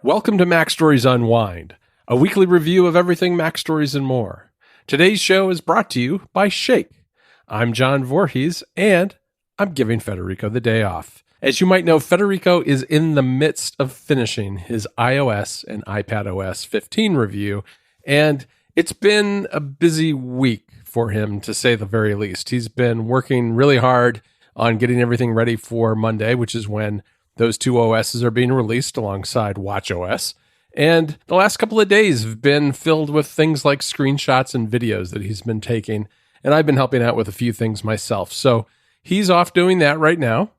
Welcome to MacStories Unwind, a weekly review of everything MacStories and more. Today's show is brought to you by Shake. I'm John Voorhees, and I'm giving Federico the day off. As you might know, Federico is in the midst of finishing his iOS and iPadOS 15 review, and it's been a busy week for him, to say the very least. He's been working really hard on getting everything ready for Monday, which is when those two OSs are being released alongside watchOS. And the last couple of days have been filled with things like screenshots and videos that he's been taking. And I've been helping out with a few things myself. So he's off doing that right now.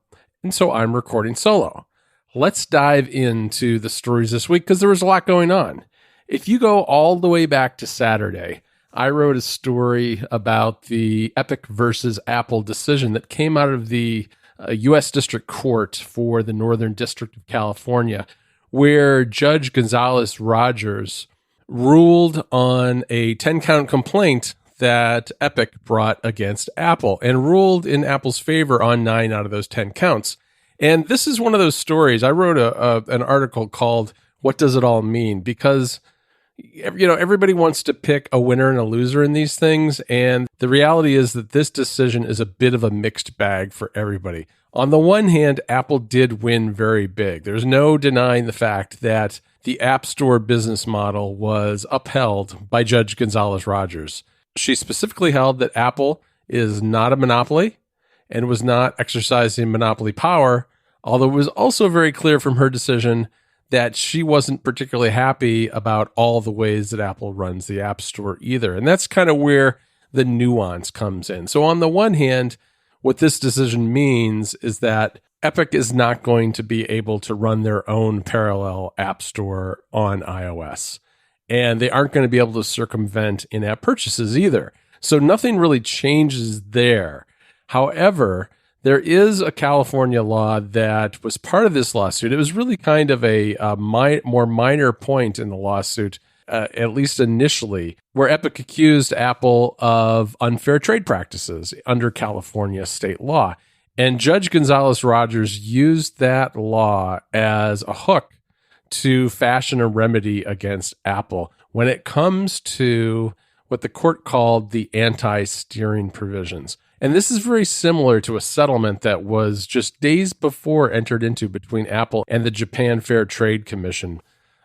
And so I'm recording solo. Let's dive into the stories this week because there was a lot going on. If you go all the way back to Saturday, I wrote a story about the Epic versus Apple decision that came out of the U.S. District Court for the Northern District of California, where Judge Gonzalez Rogers ruled on a 10-count complaint that Epic brought against Apple and ruled in Apple's favor on 9 out of those 10 counts. And this is one of those stories. I wrote an article called "What Does It All Mean?" because everybody wants to pick a winner and a loser in these things. And the reality is that this decision is a bit of a mixed bag for everybody. On the one hand, Apple did win very big. There's no denying the fact that the App Store business model was upheld by Judge Gonzalez Rogers. She specifically held that Apple is not a monopoly and was not exercising monopoly power, although it was also very clear from her decision that she wasn't particularly happy about all the ways that Apple runs the App Store either. And that's kind of where the nuance comes in. So on the one hand, what this decision means is that Epic is not going to be able to run their own parallel App Store on iOS. And they aren't going to be able to circumvent in-app purchases either. So nothing really changes there. However, there is a California law that was part of this lawsuit. It was really kind of a more minor point in the lawsuit, at least initially, where Epic accused Apple of unfair trade practices under California state law. And Judge Gonzalez Rogers used that law as a hook to fashion a remedy against Apple when it comes to what the court called the anti-steering provisions. And this is very similar to a settlement that was just days before entered into between Apple and the Japan Fair Trade Commission.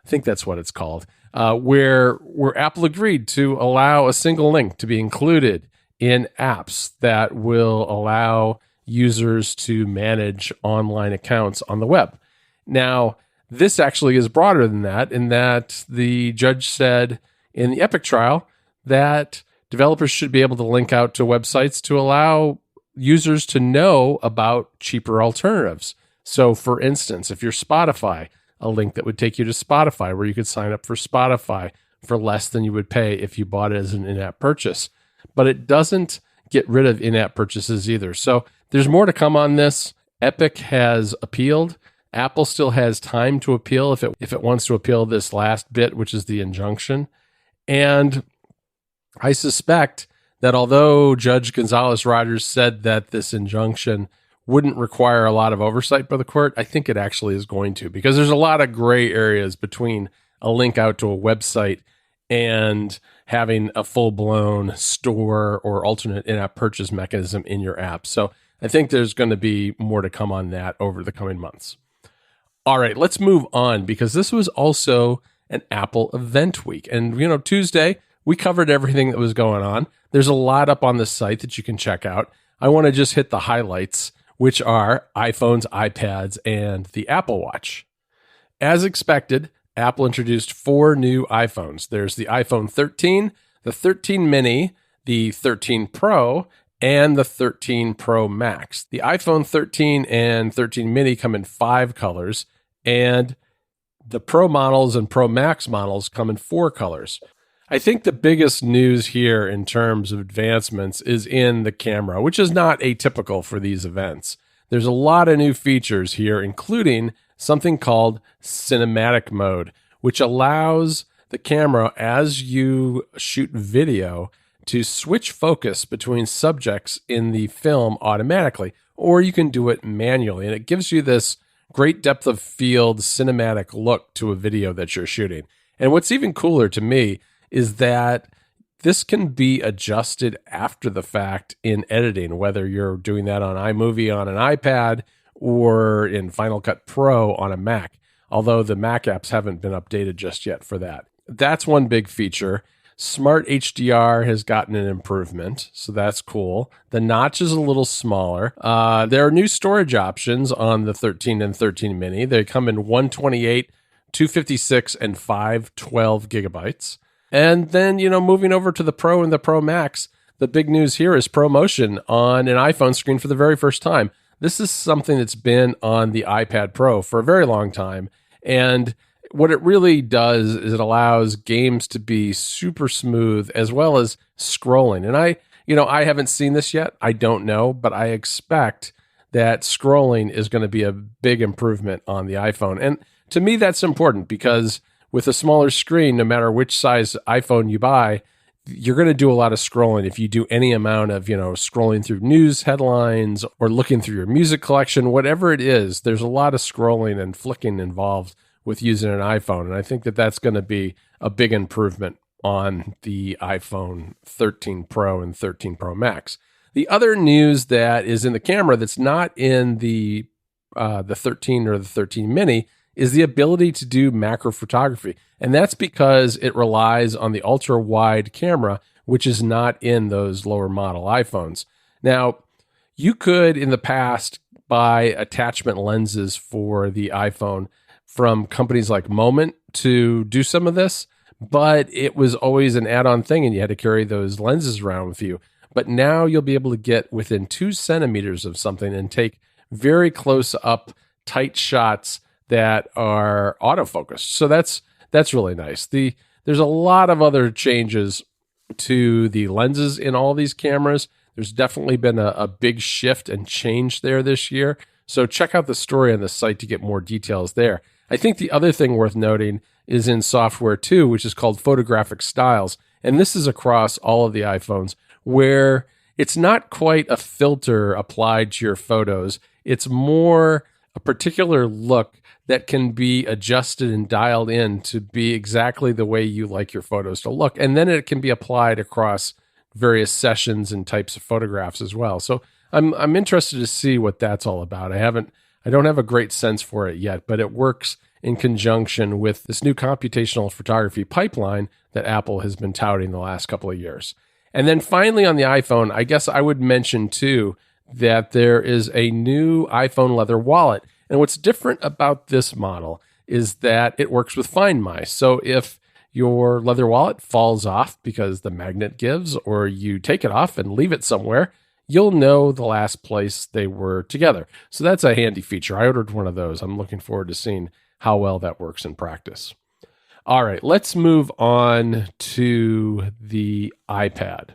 I think that's what it's called, where Apple agreed to allow a single link to be included in apps that will allow users to manage online accounts on the web. Now, this actually is broader than that, in that the judge said in the Epic trial that developers should be able to link out to websites to allow users to know about cheaper alternatives. So, for instance, if you're Spotify, a link that would take you to Spotify where you could sign up for Spotify for less than you would pay if you bought it as an in-app purchase. But it doesn't get rid of in-app purchases either. So there's more to come on this. Epic has appealed. Apple still has time to appeal if it wants to appeal this last bit, which is the injunction. And I suspect that although Judge Gonzalez Rogers said that this injunction wouldn't require a lot of oversight by the court, I think it actually is going to, because there's a lot of gray areas between a link out to a website and having a full-blown store or alternate in-app purchase mechanism in your app. So I think there's going to be more to come on that over the coming months. All right, let's move on, because this was also an Apple event week. And, Tuesday, we covered everything that was going on. There's a lot up on the site that you can check out. I want to just hit the highlights, which are iPhones, iPads, and the Apple Watch. As expected, Apple introduced 4 new iPhones. There's the iPhone 13, the 13 mini, the 13 Pro, and the 13 Pro Max. The iPhone 13 and 13 mini come in 5 colors, and the Pro models and Pro Max models come in 4 colors. I think the biggest news here in terms of advancements is in the camera, which is not atypical for these events. There's a lot of new features here, including something called cinematic mode, which allows the camera, as you shoot video, to switch focus between subjects in the film automatically, or you can do it manually. And it gives you this great depth of field cinematic look to a video that you're shooting. And what's even cooler to me is that this can be adjusted after the fact in editing, whether you're doing that on iMovie on an iPad or in Final Cut Pro on a Mac, although the Mac apps haven't been updated just yet for that. That's one big feature. Smart HDR has gotten an improvement, so that's cool. The notch is a little smaller. There are new storage options on the 13 and 13 mini. They come in 128, 256, and 512 gigabytes. And then, moving over to the Pro and the Pro Max, the big news here is ProMotion on an iPhone screen for the very first time. This is something that's been on the iPad Pro for a very long time. And what it really does is it allows games to be super smooth as well as scrolling. And I haven't seen this yet. I don't know, but I expect that scrolling is going to be a big improvement on the iPhone. And to me, that's important because with a smaller screen, no matter which size iPhone you buy, you're going to do a lot of scrolling. If you do any amount of, scrolling through news headlines or looking through your music collection, whatever it is, there's a lot of scrolling and flicking involved with using an iPhone. And I think that that's going to be a big improvement on the iPhone 13 Pro and 13 Pro Max. The other news that is in the camera that's not in the 13 or the 13 mini is the ability to do macro photography. And that's because it relies on the ultra wide camera, which is not in those lower model iPhones. Now, you could in the past buy attachment lenses for the iPhone from companies like Moment to do some of this, but it was always an add-on thing and you had to carry those lenses around with you. But now you'll be able to get within 2 centimeters of something and take very close up, tight shots that are autofocused. So that's really nice. There's a lot of other changes to the lenses in all these cameras. There's definitely been a big shift and change there this year. So check out the story on the site to get more details there. I think the other thing worth noting is in software too, which is called photographic styles. And this is across all of the iPhones where it's not quite a filter applied to your photos. It's more a particular look that can be adjusted and dialed in to be exactly the way you like your photos to look. And then it can be applied across various sessions and types of photographs as well. So I'm interested to see what that's all about. I don't have a great sense for it yet, but it works in conjunction with this new computational photography pipeline that Apple has been touting the last couple of years. And then finally on the iPhone, I guess I would mention too that there is a new iPhone leather wallet. And what's different about this model is that it works with Find My. So if your leather wallet falls off because the magnet gives, or you take it off and leave it somewhere, you'll know the last place they were together. So that's a handy feature. I ordered one of those. I'm looking forward to seeing how well that works in practice. All right, let's move on to the iPad.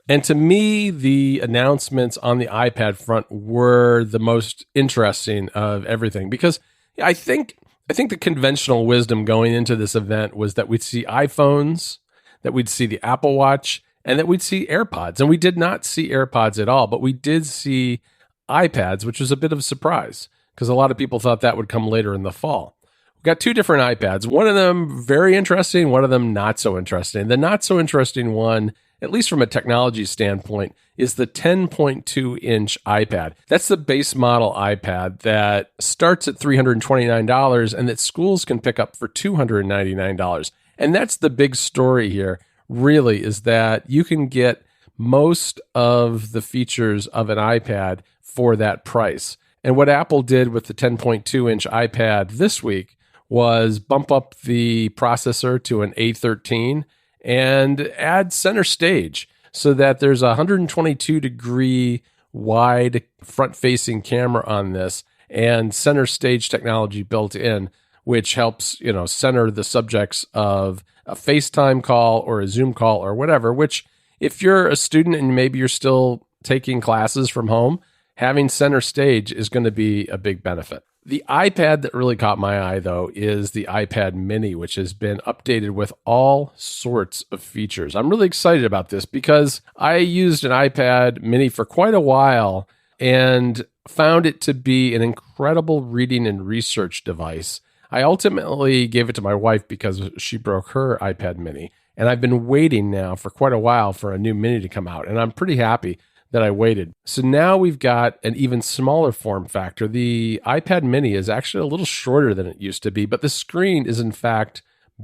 And to me, the announcements on the iPad front were the most interesting of everything, because I think the conventional wisdom going into this event was that we'd see iPhones, that we'd see the Apple Watch, and that we'd see AirPods. And we did not see AirPods at all, but we did see iPads, which was a bit of a surprise because a lot of people thought that would come later in the fall. We've got 2 different iPads. One of them very interesting, one of them not so interesting. The not so interesting one, at least from a technology standpoint, is the 10.2-inch iPad. That's the base model iPad that starts at $329 and that schools can pick up for $299. And that's the big story here, really, is that you can get most of the features of an iPad for that price. And what Apple did with the 10.2-inch iPad this week was bump up the processor to an A13 and add center stage so that there's a 122-degree wide front-facing camera on this and center stage technology built in, which helps, center the subjects of a FaceTime call or a Zoom call or whatever, which if you're a student and maybe you're still taking classes from home, having center stage is going to be a big benefit. The iPad that really caught my eye, though, is the iPad mini, which has been updated with all sorts of features. I'm really excited about this because I used an iPad mini for quite a while, and found it to be an incredible reading and research device. I ultimately gave it to my wife because she broke her iPad mini, and I've been waiting now for quite a while for a new mini to come out, and I'm pretty happy that I waited. So now we've got an even smaller form factor. The iPad mini is actually a little shorter than it used to be, but the screen is in fact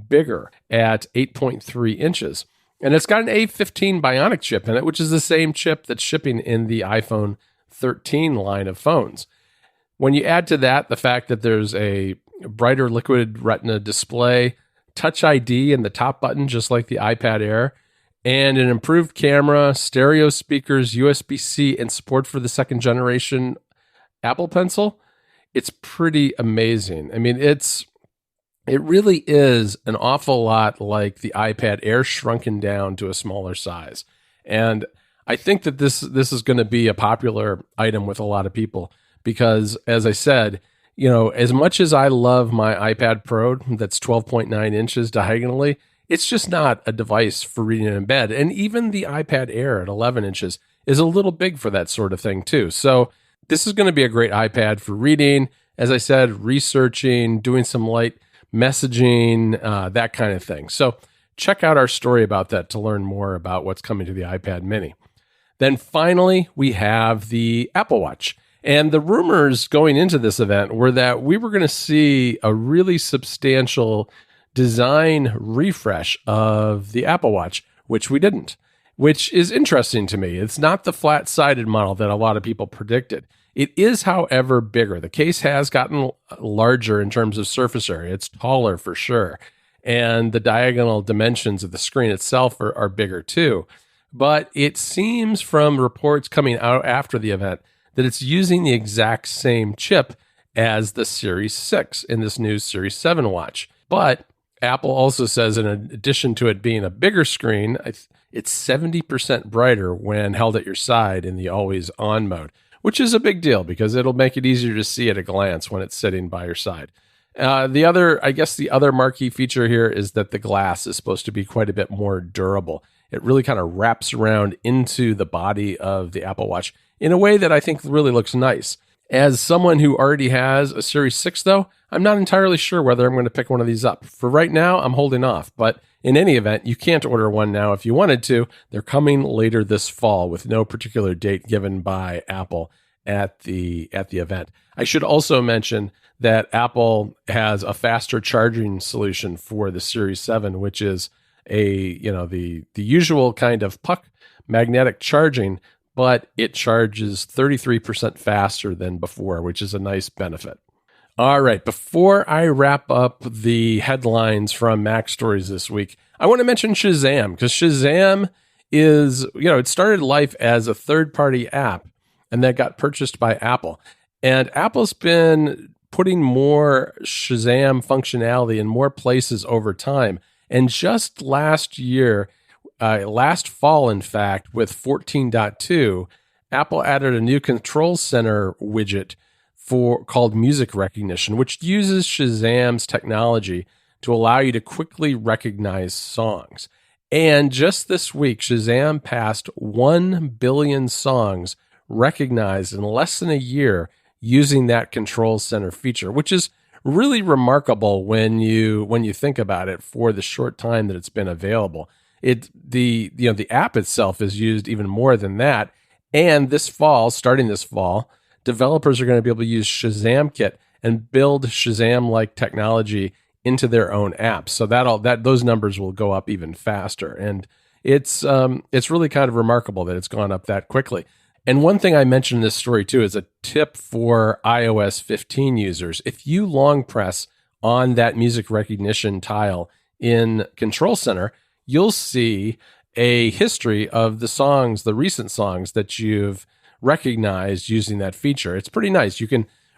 bigger at 8.3 inches. And it's got an A15 Bionic chip in it, which is the same chip that's shipping in the iPhone 13 line of phones. When you add to that the fact that there's a brighter liquid retina display, Touch ID in the top button, just like the iPad Air, and an improved camera, stereo speakers, USB-C, and support for the second generation Apple Pencil, it's pretty amazing. I mean, it really is an awful lot like the iPad Air shrunken down to a smaller size. And I think that this is going to be a popular item with a lot of people because, as I said, as much as I love my iPad Pro that's 12.9 inches diagonally, it's just not a device for reading in bed. And even the iPad Air at 11 inches is a little big for that sort of thing too. So this is going to be a great iPad for reading, as I said, researching, doing some light messaging, that kind of thing. So check out our story about that to learn more about what's coming to the iPad mini. Then finally, we have the Apple Watch. And the rumors going into this event were that we were going to see a really substantial design refresh of the Apple Watch, which we didn't, which is interesting to me. It's not the flat-sided model that a lot of people predicted. It is, however, bigger. The case has gotten larger in terms of surface area. It's taller for sure. And the diagonal dimensions of the screen itself are bigger too. But it seems from reports coming out after the event that it's using the exact same chip as the Series 6 in this new Series 7 watch. But Apple also says, in addition to it being a bigger screen, it's 70% brighter when held at your side in the always on mode, which is a big deal because it'll make it easier to see at a glance when it's sitting by your side. The other marquee feature here is that the glass is supposed to be quite a bit more durable. It really kind of wraps around into the body of the Apple Watch in a way that I think really looks nice. As someone who already has a Series 6, though, I'm not entirely sure whether I'm going to pick one of these up. For right now, I'm holding off. But in any event, you can't order one now if you wanted to. They're coming later this fall with no particular date given by Apple at the event. I should also mention that Apple has a faster charging solution for the Series 7, which is the usual kind of puck magnetic charging, but it charges 33% faster than before, which is a nice benefit. All right, before I wrap up the headlines from MacStories this week, I want to mention Shazam, because Shazam is, it started life as a third-party app, and that got purchased by Apple. And Apple's been putting more Shazam functionality in more places over time. And just last fall, in fact, with 14.2, Apple added a new control center widget called music recognition, which uses Shazam's technology to allow you to quickly recognize songs. And just this week, Shazam passed 1 billion songs recognized in less than a year using that control center feature, which is really remarkable when you think about it for the short time that it's been available. The app itself is used even more than that. And starting this fall, developers are going to be able to use Shazam Kit and build Shazam-like technology into their own apps. So those numbers will go up even faster. And it's really kind of remarkable that it's gone up that quickly. And one thing I mentioned in this story too is a tip for iOS 15 users. If you long press on that music recognition tile in Control Center, you'll see a history of the recent songs that you've recognized using that feature. It's pretty nice.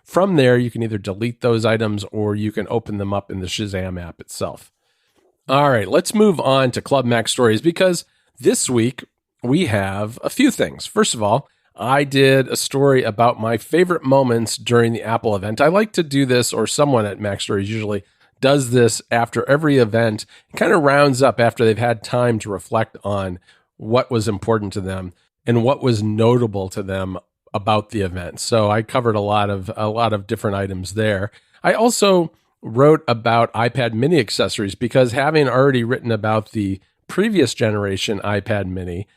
From there, you can either delete those items or you can open them up in the Shazam app itself. All right, let's move on to Club MacStories, because this week we have a few things. First of all, I did a story about my favorite moments during the Apple event. I like to do this, or someone at MacStories usually does this after every event, kind of rounds up after they've had time to reflect on what was important to them and what was notable to them about the event. So I covered a lot of different items there. I also wrote about iPad mini accessories because having already written about the previous generation iPad mini,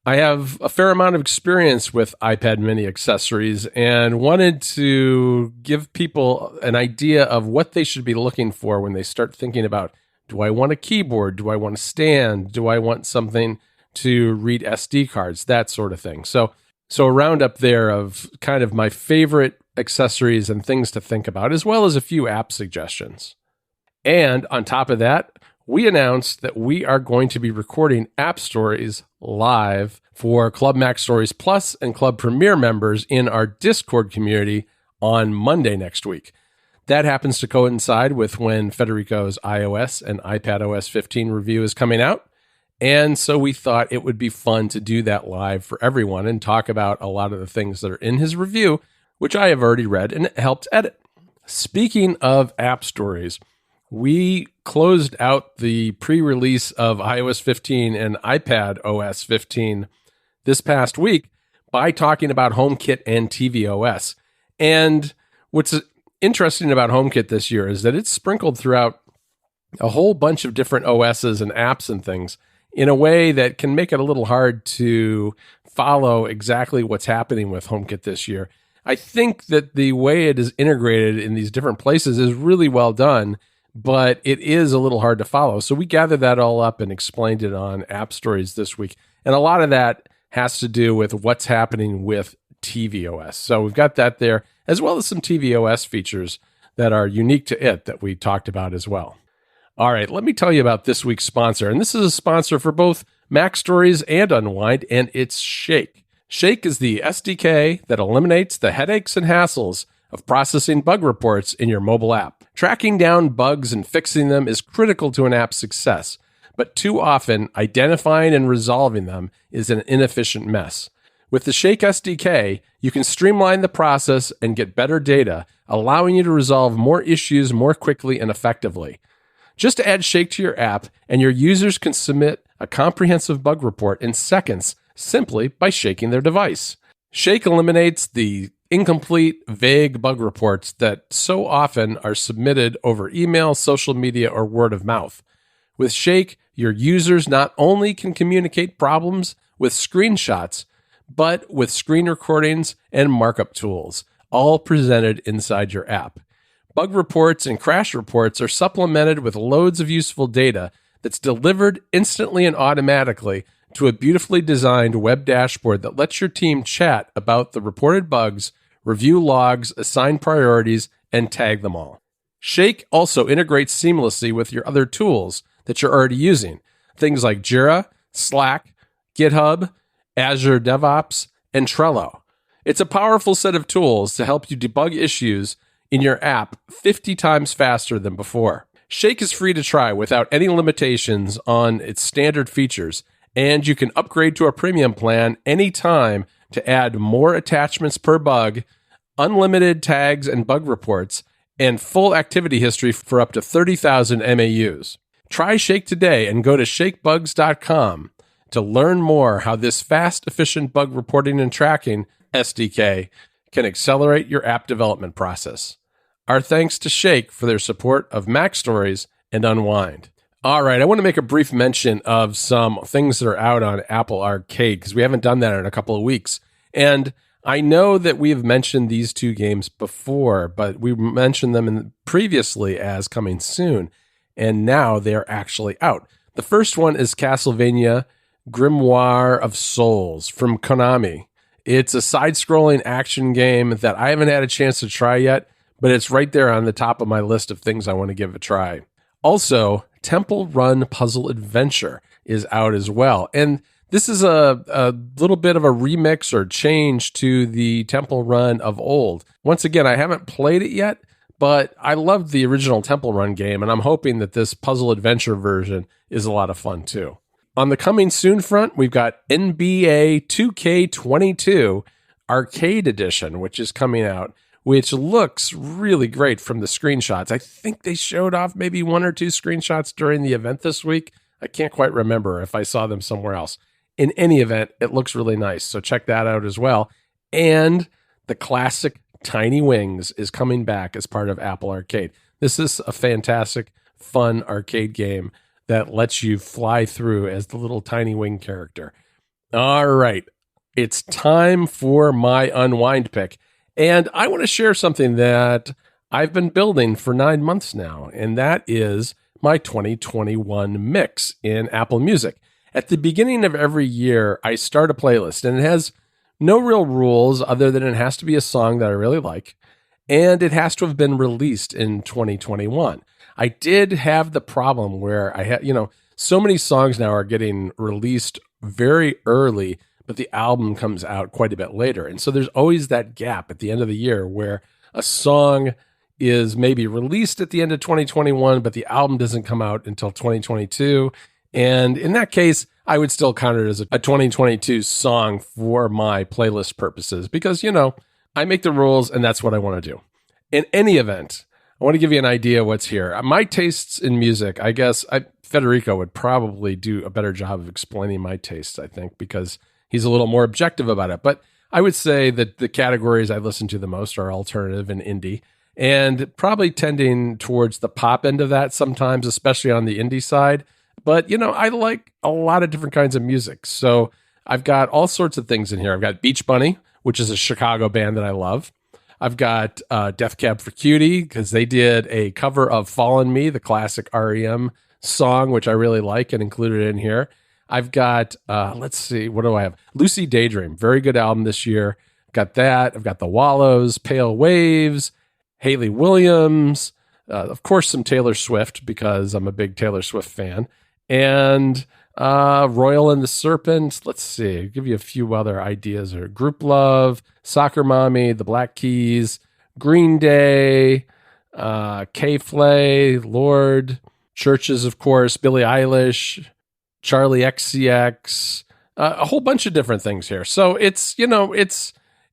I have a fair amount of experience with iPad mini accessories and wanted to give people an idea of what they should be looking for when they start thinking about, do I want a keyboard? Do I want a stand? Do I want something to read SD cards? That sort of thing. So a roundup there of kind of my favorite accessories and things to think about, as well as a few app suggestions. And on top of that, we announced that we are going to be recording App Stories live for Club MacStories Plus and Club Premier members in our Discord community on Monday next week. That happens to coincide with when Federico's iOS and iPadOS 15 review is coming out. And so we thought it would be fun to do that live for everyone and talk about a lot of the things that are in his review, which I have already read and helped edit. Speaking of App Stories, we closed out the pre-release of iOS 15 and iPadOS 15 this past week by talking about HomeKit and tvOS. And what's interesting about HomeKit this year is that it's sprinkled throughout a whole bunch of different OSs and apps and things in a way that can make it a little hard to follow exactly what's happening with HomeKit this year. I think that the way it is integrated in these different places is really well done, but it is a little hard to follow. So we gathered that all up and explained it on App Stories this week. And a lot of that has to do with what's happening with tvOS. So we've got that there, as well as some tvOS features that are unique to it that we talked about as well. All right, let me tell you about this week's sponsor. And this is a sponsor for both MacStories and Unwind, and it's Shake. Shake is the SDK that eliminates the headaches and hassles of processing bug reports in your mobile app. Tracking down bugs and fixing them is critical to an app's success, but too often, identifying and resolving them is an inefficient mess. With the Shake SDK, you can streamline the process and get better data, allowing you to resolve more issues more quickly and effectively. Just add Shake to your app, and your users can submit a comprehensive bug report in seconds simply by shaking their device. Shake eliminates the incomplete, vague bug reports that so often are submitted over email, social media, or word of mouth. With Shake, your users not only can communicate problems with screenshots, but with screen recordings and markup tools, all presented inside your app. Bug reports and crash reports are supplemented with loads of useful data that's delivered instantly and automatically to a beautifully designed web dashboard that lets your team chat about the reported bugs, review logs, assign priorities, and tag them all. Shake also integrates seamlessly with your other tools that you're already using, things like Jira, Slack, GitHub, Azure DevOps, and Trello. It's a powerful set of tools to help you debug issues in your app 50 times faster than before. Shake is free to try without any limitations on its standard features, and you can upgrade to a premium plan anytime to add more attachments per bug, unlimited tags and bug reports, and full activity history for up to 30,000 MAUs. Try Shake today and go to shakebugs.com to learn more how this fast, efficient bug reporting and tracking SDK can accelerate your app development process. Our thanks to Shake for their support of MacStories and Unwind. All right, I want to make a brief mention of some things that are out on Apple Arcade because we haven't done that in a couple of weeks. And I know that we have mentioned these two games before, but we mentioned them previously as coming soon, and now they are actually out. The first one is Castlevania Grimoire of Souls from Konami. It's a side-scrolling action game that I haven't had a chance to try yet, but it's right there on the top of my list of things I want to give a try. Also, Temple Run Puzzle Adventure is out as well. And this is a little bit of a remix or change to the Temple Run of old. Once again, I haven't played it yet, but I loved the original Temple Run game, and I'm hoping that this puzzle adventure version is a lot of fun too. On the coming soon front, we've got NBA 2K22 Arcade Edition, which is coming out, which looks really great from the screenshots. I think they showed off maybe one or two screenshots during the event this week. I can't quite remember if I saw them somewhere else. In any event, it looks really nice, so check that out as well. And the classic Tiny Wings is coming back as part of Apple Arcade. This is a fantastic, fun arcade game that lets you fly through as the little Tiny Wing character. All right, it's time for my Unwind pick. And I want to share something that I've been building for 9 months now, and that is my 2021 mix in Apple Music. At the beginning of every year, I start a playlist, and it has no real rules other than it has to be a song that I really like, and it has to have been released in 2021. I did have the problem where I had, so many songs now are getting released very early, but the album comes out quite a bit later. And so there's always that gap at the end of the year where a song is maybe released at the end of 2021, but the album doesn't come out until 2022. And in that case, I would still count it as a 2022 song for my playlist purposes because, I make the rules and that's what I want to do. In any event, I want to give you an idea what's here. My tastes in music, I guess Federico would probably do a better job of explaining my tastes, I think, because he's a little more objective about it. But I would say that the categories I listen to the most are alternative and indie, and probably tending towards the pop end of that sometimes, especially on the indie side. But, I like a lot of different kinds of music. So I've got all sorts of things in here. I've got Beach Bunny, which is a Chicago band that I love. I've got Death Cab for Cutie, because they did a cover of Fall on Me, the classic REM song, which I really like and included in here. I've got, let's see, what do I have? Lucy Daydream, very good album this year. Got that. I've got The Wallows, Pale Waves, Hayley Williams, of course, some Taylor Swift, because I'm a big Taylor Swift fan, and Royal and the Serpent. Let's see, I'll give you a few other ideas here. Group Love, Soccer Mommy, The Black Keys, Green Day, K-Flay, Lord, Churches, of course, Billie Eilish, Charlie XCX, a whole bunch of different things here. So it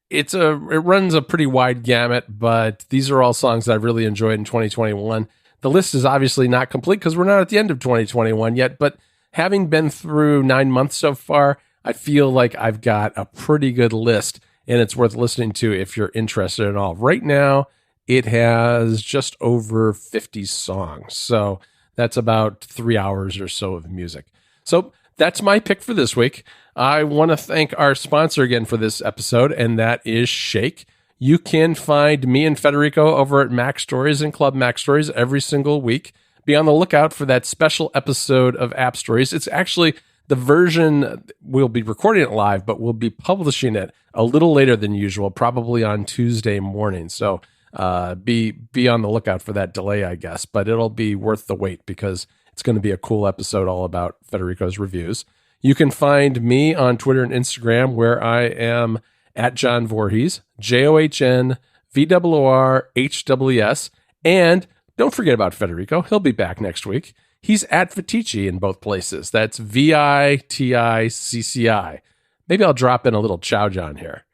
runs a pretty wide gamut, but these are all songs that I've really enjoyed in 2021. The list is obviously not complete because we're not at the end of 2021 yet, but having been through 9 months so far, I feel like I've got a pretty good list, and it's worth listening to if you're interested at all. Right now, it has just over 50 songs, so that's about 3 hours or so of music. So that's my pick for this week. I want to thank our sponsor again for this episode, and that is Shake. You can find me and Federico over at MacStories and Club MacStories every single week. Be on the lookout for that special episode of App Stories. It's actually the version, we'll be recording it live, but we'll be publishing it a little later than usual, probably on Tuesday morning. So be on the lookout for that delay, I guess. But it'll be worth the wait because it's going to be a cool episode all about Federico's reviews. You can find me on Twitter and Instagram, where I am at John Voorhees, JohnVoorHWS. And don't forget about Federico. He'll be back next week. He's at Viticci in both places. That's VITICCI. Maybe I'll drop in a little Ciao John here.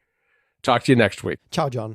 Talk to you next week. Ciao, John.